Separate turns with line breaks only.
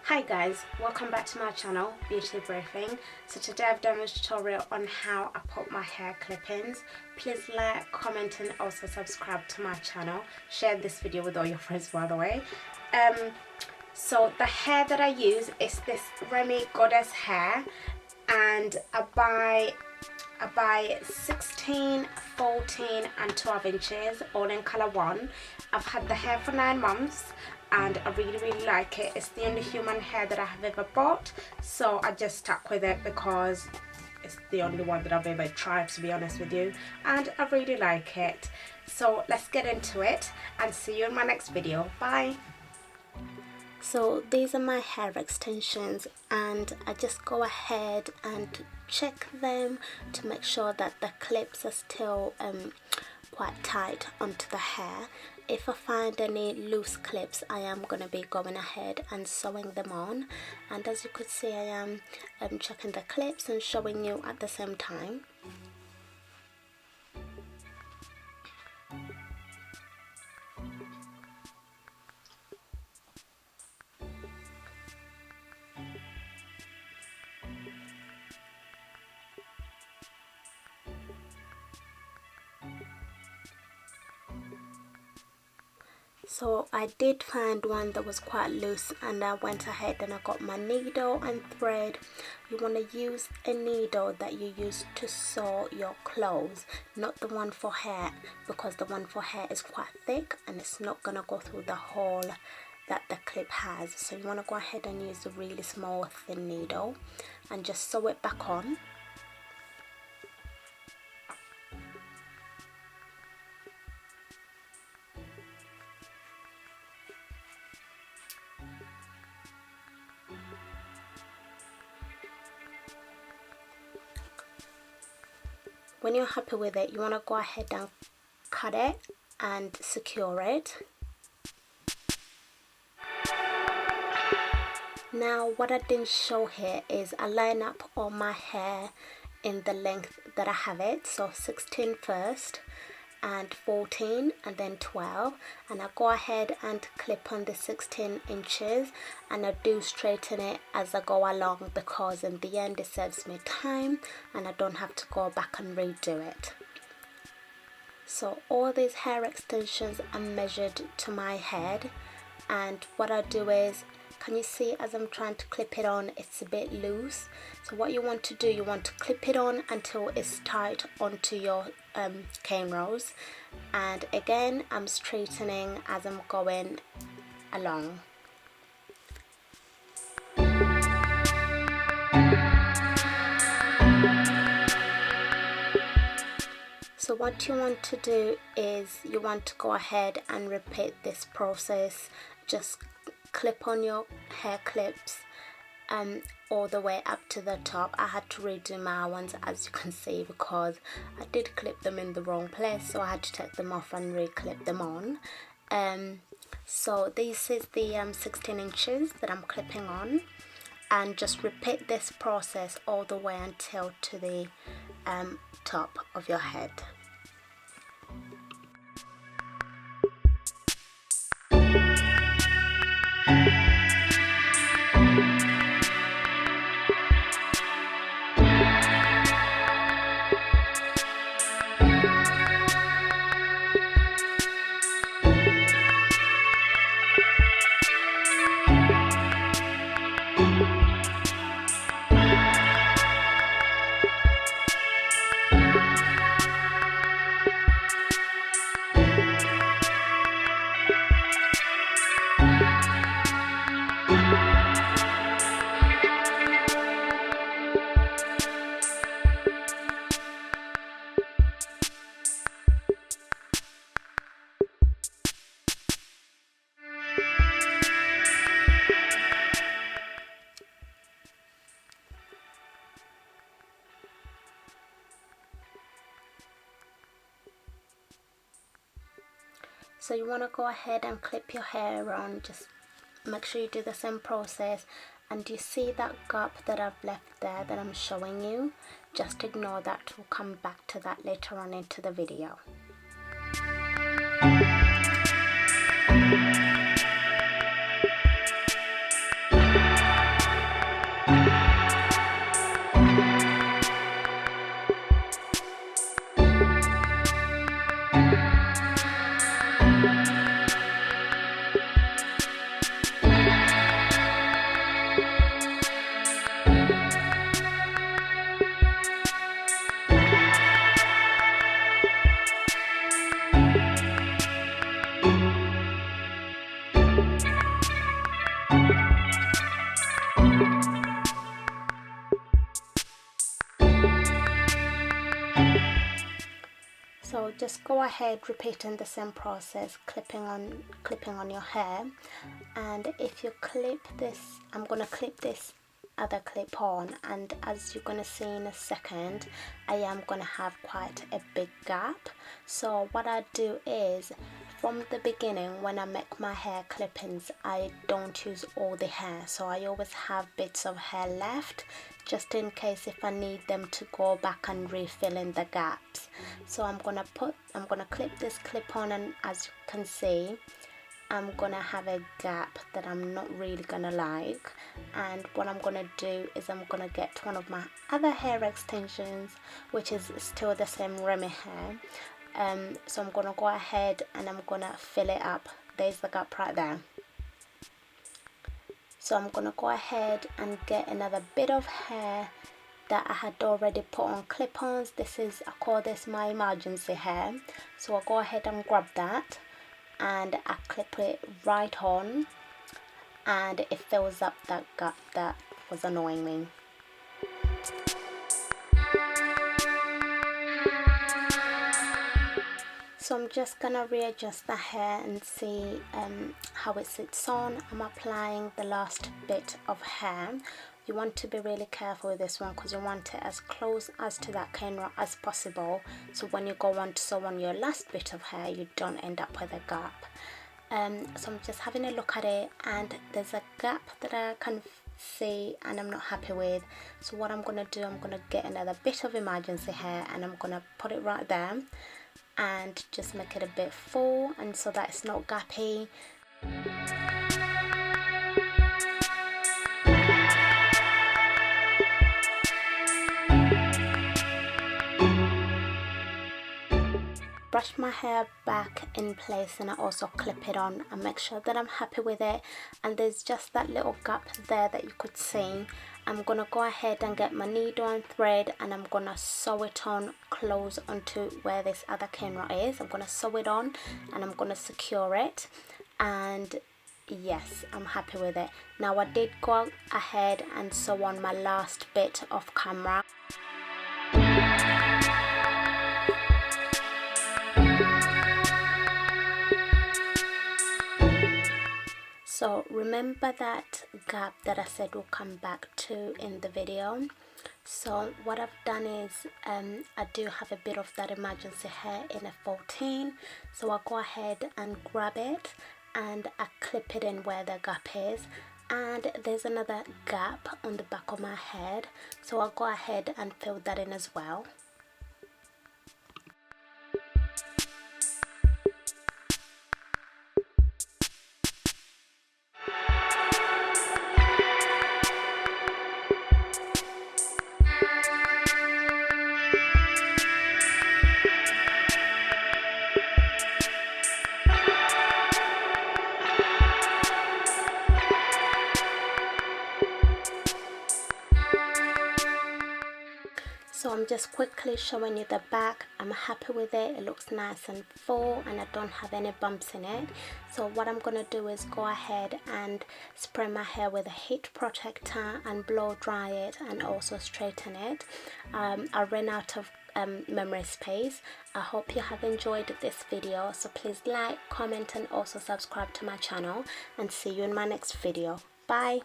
Hi guys, welcome back to my channel, Beauty Briefing. So today I've done a tutorial on how I put my hair clip-ins. Please like, comment and also subscribe to my channel. Share this video with all your friends, by the way. So the hair that I use is this REMI Goddess hair, and I buy 16, 14 and 12 inches all in color 1. I've had the hair for 9 months and I really like it. It's the only human hair that I have ever bought, so I just stuck with it because it's the only one that I've ever tried, to be honest with you, and I really like it. So let's get into it and see you in my next video. Bye. So these are my hair extensions, and I just go ahead and check them to make sure that the clips are still quite tight onto the hair. If I find any loose clips, I am going to be going ahead and sewing them on, and as you could see, I am checking the clips and showing you at the same time. So I did find one that was quite loose, and I went ahead and I got my needle and thread. You want to use a needle that you use to sew your clothes, not the one for hair, because the one for hair is quite thick and it's not going to go through the hole that the clip has. So you want to go ahead and use a really small thin needle and just sew it back on. When you're happy with it, you want to go ahead and cut it and secure it. Now what I didn't show here is I line up all my hair in the length that I have it. So 16 first, and 14 and then 12, and I go ahead and clip on the 16 inches, and I do straighten it as I go along, because in the end it saves me time and I don't have to go back and redo it. So all these hair extensions are measured to my head, and what I do is, can you see as I'm trying to clip it on, it's a bit loose. So what you want to do, you want to clip it on until it's tight onto your cane rows, and again I'm straightening as I'm going along. So what you want to do is you want to go ahead and repeat this process. Just clip on your hair clips all the way up to the top. I had to redo my ones, as you can see, because I did clip them in the wrong place, so I had to take them off and re-clip them on. So this is the 16 inches that I'm clipping on, and just repeat this process all the way until to the top of your head. So you want to go ahead and clip your hair on. Just make sure you do the same process, and you see that gap that I've left there that I'm showing you, just ignore that. We'll come back to that later on into the video. just go ahead repeating the same process, clipping on your hair. And if you clip this, I'm gonna clip this other clip on, and as you're gonna see in a second, I am gonna have quite a big gap. So what I do is, from the beginning when I make my hair clippings, I don't use all the hair, so I always have bits of hair left just in case if I need them to go back and refill in the gaps. So I'm gonna clip this clip on, and as you can see, I'm gonna have a gap that I'm not really gonna like. And what I'm gonna do is I'm gonna get one of my other hair extensions, which is still the same REMI hair. So I'm gonna go ahead and I'm gonna fill it up. There's the gap right there. So I'm gonna go ahead and get another bit of hair that I had already put on clip-ons. I call this my emergency hair. So I'll go ahead and grab that, and I clip it right on, and it fills up that gap that was annoying me. So I'm just gonna readjust the hair and see how it sits on. I'm applying the last bit of hair. You want to be really careful with this one because you want it as close as to that camera as possible, so when you go on to sew on your last bit of hair, you don't end up with a gap. So I'm just having a look at it, and there's a gap that I can see and I'm not happy with. So what I'm gonna do, I'm gonna get another bit of emergency hair and I'm gonna put it right there and just make it a bit full, and so that it's not gappy. Brush my hair back in place, and I also clip it on and make sure that I'm happy with it. And there's just that little gap there that you could see. I'm gonna go ahead and get my needle and thread, and I'm gonna sew it on close onto where this other camera is. I'm gonna sew it on and I'm gonna secure it, and yes, I'm happy with it. Now I did go ahead and sew on my last bit of camera. So remember that gap that I said we'll come back to in the video. So what I've done is I do have a bit of that emergency hair in a 14, so I'll go ahead and grab it and I clip it in where the gap is. And there's another gap on the back of my head, so I'll go ahead and fill that in as well. So I'm just quickly showing you the back. I'm happy with it. It looks nice and full and I don't have any bumps in it. So what I'm going to do is go ahead and spray my hair with a heat protector and blow dry it and also straighten it. I ran out of memory space. I hope you have enjoyed this video. So please like, comment and also subscribe to my channel, and see you in my next video. Bye.